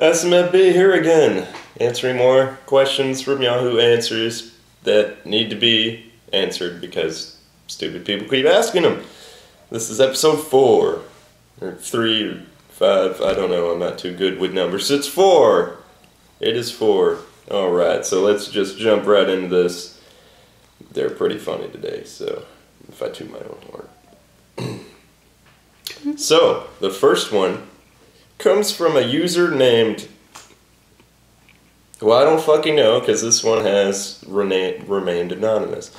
SMFB here again, answering more questions from Yahoo Answers that need to be answered because stupid people keep asking them. This is episode 4, or 3, or 5, I don't know, I'm not too good with numbers. It's 4! It is 4. Alright, so let's just jump right into this. They're pretty funny today, so if I toot my own horn. So, the first one comes from a user named, well, I don't fucking know because this one has remained anonymous.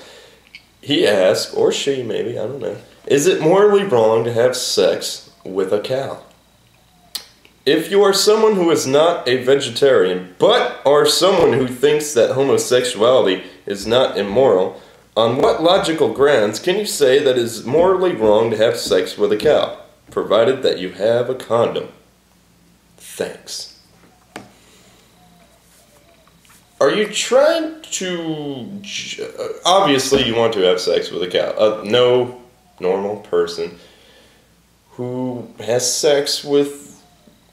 He asks, or she maybe, I don't know, is it morally wrong to have sex with a cow? If you are someone who is not a vegetarian, but are someone who thinks that homosexuality is not immoral, on what logical grounds can you say that it is morally wrong to have sex with a cow, provided that you have a condom? Thanks. Are you trying to... obviously you want to have sex with a cow. No normal person who has sex with,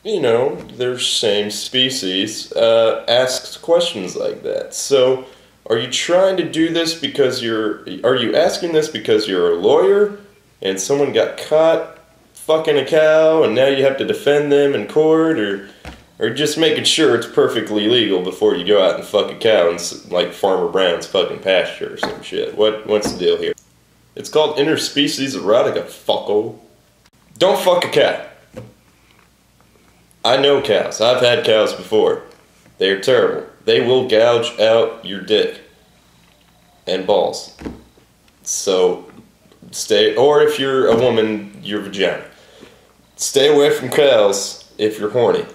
you know, their same species asks questions like that. So, are you trying to do this because are you asking this because you're a lawyer and someone got caught fucking a cow and now you have to defend them in court, or just making sure it's perfectly legal before you go out and fuck a cow in, like, Farmer Brown's fucking pasture or some shit? What's the deal here? It's called interspecies erotica, fucko. Don't fuck a cow. I know cows. I've had cows before. They're terrible. They will gouge out your dick and balls. So, or if you're a woman, your vagina. Stay away from cows if you're horny.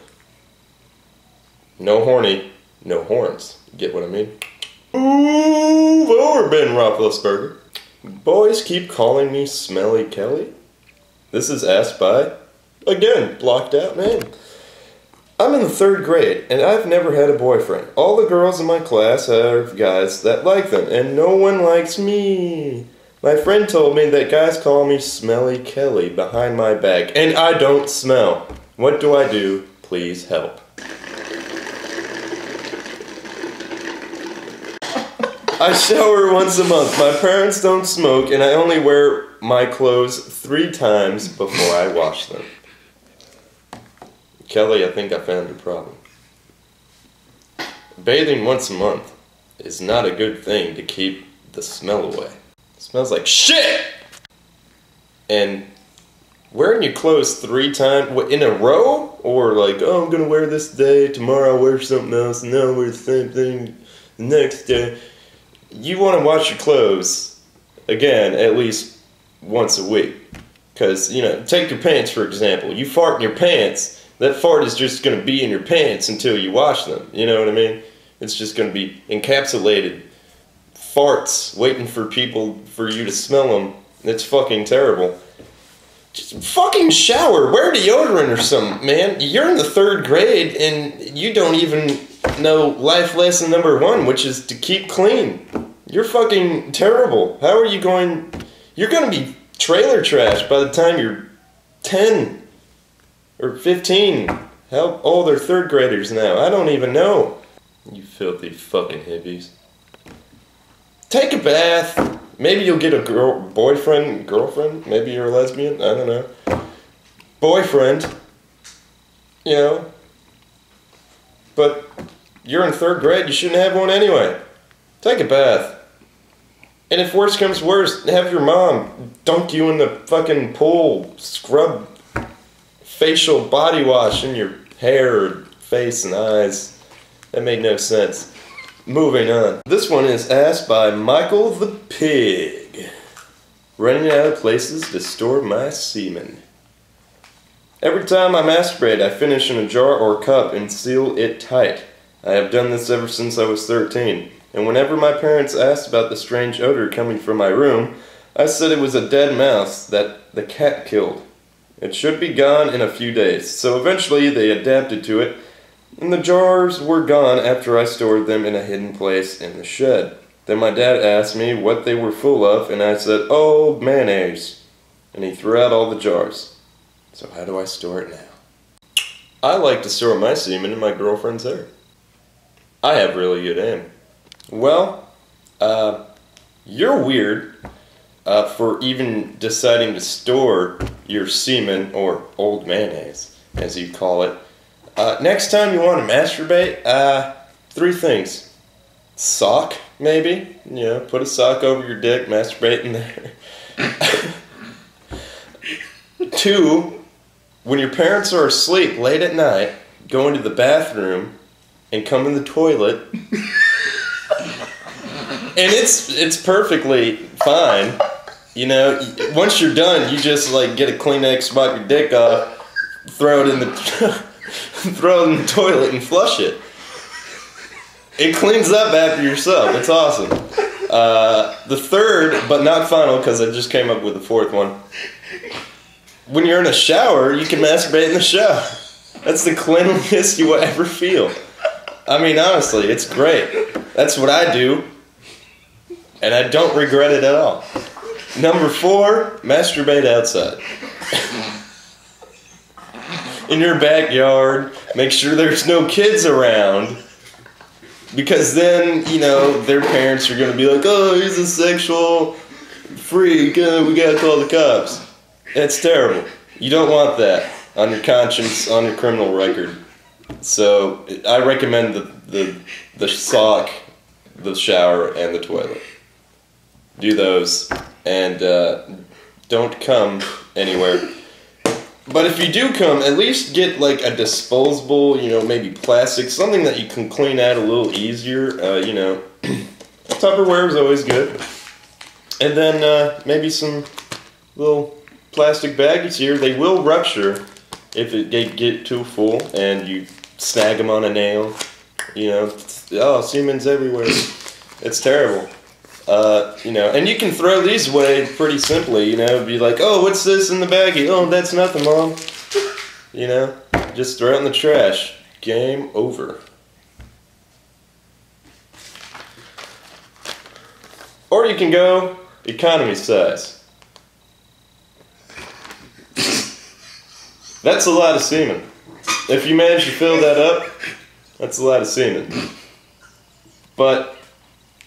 No horny, no horns. Get what I mean? Move over, Ben Roethlisberger. Boys keep calling me Smelly Kelly. This is asked by, again, blocked out name. I'm in the 3rd grade, and I've never had a boyfriend. All the girls in my class have guys that like them, and no one likes me. My friend told me that guys call me Smelly Kelly behind my back, and I don't smell. What do I do? Please help. I shower once a month. My parents don't smoke, and I only wear my clothes 3 times before I wash them. Kelly, I think I found your problem. Bathing once a month is not a good thing to keep the smell away. It smells like shit! And wearing your clothes 3 times in a row? Or like, oh, I'm gonna wear this day, tomorrow I'll wear something else, and then I'll wear the same thing the next day. You want to wash your clothes, again, at least once a week. Because, you know, take your pants for example. You fart in your pants, that fart is just going to be in your pants until you wash them. You know what I mean? It's just going to be encapsulated farts waiting for you to smell them. It's fucking terrible. Just fucking shower. Wear deodorant or something, man. You're in the 3rd grade and you don't even know life lesson number 1, which is to keep clean. You're fucking terrible. How are you going... You're going to be trailer trash by the time you're 10 or 15. How old are 3rd graders now? I don't even know. You filthy fucking hippies. Take a bath. Maybe you'll get a girlfriend. Maybe you're a lesbian. I don't know. Boyfriend. You know. But you're in 3rd grade. You shouldn't have one anyway. Take a bath. And if worse comes worse, have your mom dunk you in the fucking pool. Scrub facial body wash in your hair, face, and eyes. That made no sense. Moving on. This one is asked by Michael the Pig. Running out of places to store my semen. Every time I masturbate, I finish in a jar or cup and seal it tight. I have done this ever since I was 13. And whenever my parents asked about the strange odor coming from my room, I said it was a dead mouse that the cat killed. It should be gone in a few days, so eventually they adapted to it, and the jars were gone after I stored them in a hidden place in the shed. Then my dad asked me what they were full of, and I said, oh, mayonnaise. And he threw out all the jars. So how do I store it now? I like to store my semen in my girlfriend's hair. I have really good aim. Well, you're weird for even deciding to store your semen, or old mayonnaise, as you call it. Next time you want to masturbate, 3 things. Sock, maybe. You know, put a sock over your dick, masturbate in there. 2, when your parents are asleep late at night, go into the bathroom and come in the toilet. And it's perfectly fine. You know, once you're done, you just like get a Kleenex, wipe your dick off, throw it in the toilet and flush it. It cleans up after yourself. It's awesome. The 3rd, but not final, because I just came up with the 4th one. When you're in a shower, you can masturbate in the shower. That's the cleanliest you will ever feel. I mean, honestly, it's great. That's what I do, and I don't regret it at all. Number 4, masturbate outside. In your backyard, make sure there's no kids around, because then, you know, their parents are going to be like, oh, he's a sexual freak, we gotta call the cops. It's terrible. You don't want that on your conscience, on your criminal record. So I recommend the sock, the shower, and the toilet. Do those, and don't come anywhere. But if you do come, at least get like a disposable, you know, maybe plastic, something that you can clean out a little easier. You know, Tupperware is always good. And then maybe some little plastic baggies here. They will rupture if they get too full and you snag them on a nail. You know, oh, semen's everywhere. It's terrible. You know, and you can throw these away pretty simply, you know, be like, oh, what's this in the baggie? Oh, that's nothing, Mom. You know, just throw it in the trash. Game over. Or you can go economy size. That's a lot of semen. If you manage to fill that up, that's a lot of semen. But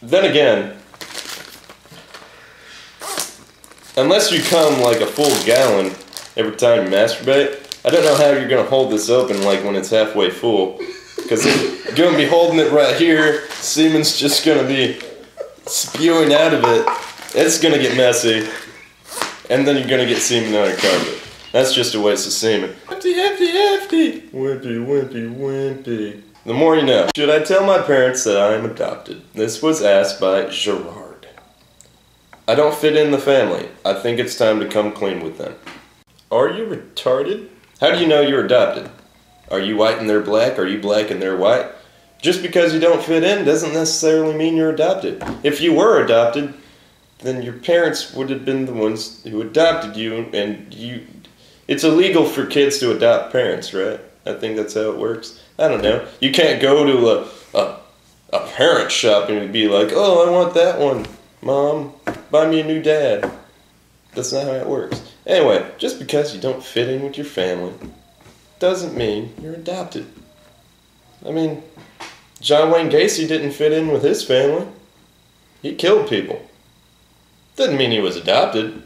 then again, unless you come like a full gallon every time you masturbate, I don't know how you're going to hold this open like when it's halfway full. Because you're going to be holding it right here, semen's just going to be spewing out of it. It's going to get messy. And then you're going to get semen on your carpet. That's just a waste of semen. Hefty, hefty, hefty. Wimpy, wimpy, wimpy. The more you know. Should I tell my parents that I am adopted? This was asked by Gerard. I don't fit in the family. I think it's time to come clean with them. Are you retarded? How do you know you're adopted? Are you white and they're black? Are you black and they're white? Just because you don't fit in doesn't necessarily mean you're adopted. If you were adopted, then your parents would have been the ones who adopted you, and you... It's illegal for kids to adopt parents, right? I think that's how it works. I don't know. You can't go to a parent shop and be like, oh, I want that one. Mom, buy me a new dad. That's not how it works. Anyway, just because you don't fit in with your family doesn't mean you're adopted. I mean, John Wayne Gacy didn't fit in with his family. He killed people. Didn't mean he was adopted.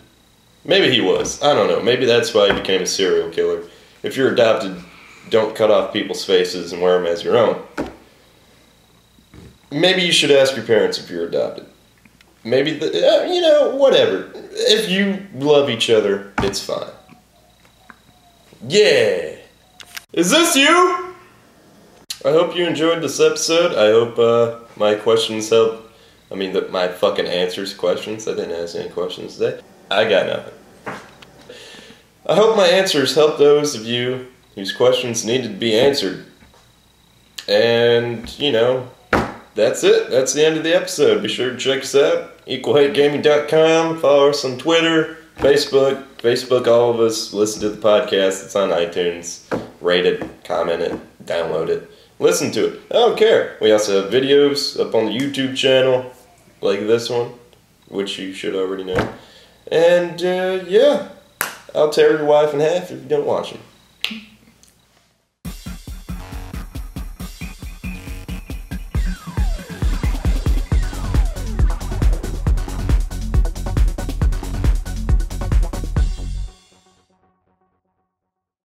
Maybe he was. I don't know. Maybe that's why he became a serial killer. If you're adopted, don't cut off people's faces and wear them as your own. Maybe you should ask your parents if you're adopted. Maybe, you know, whatever. If you love each other, it's fine. Yeah! Is this you? I hope you enjoyed this episode. I hope my questions help. I mean, my fucking answers questions. I didn't ask any questions today. I got nothing. I hope my answers help those of you whose questions needed to be answered. And, you know, that's it. That's the end of the episode. Be sure to check us out. EqualHateGaming.com. Follow us on Twitter, Facebook, all of us. Listen to the podcast. It's on iTunes. Rate it, comment it, download it. Listen to it. I don't care. We also have videos up on the YouTube channel, like this one, which you should already know. And, yeah, I'll tear your wife in half if you don't watch them.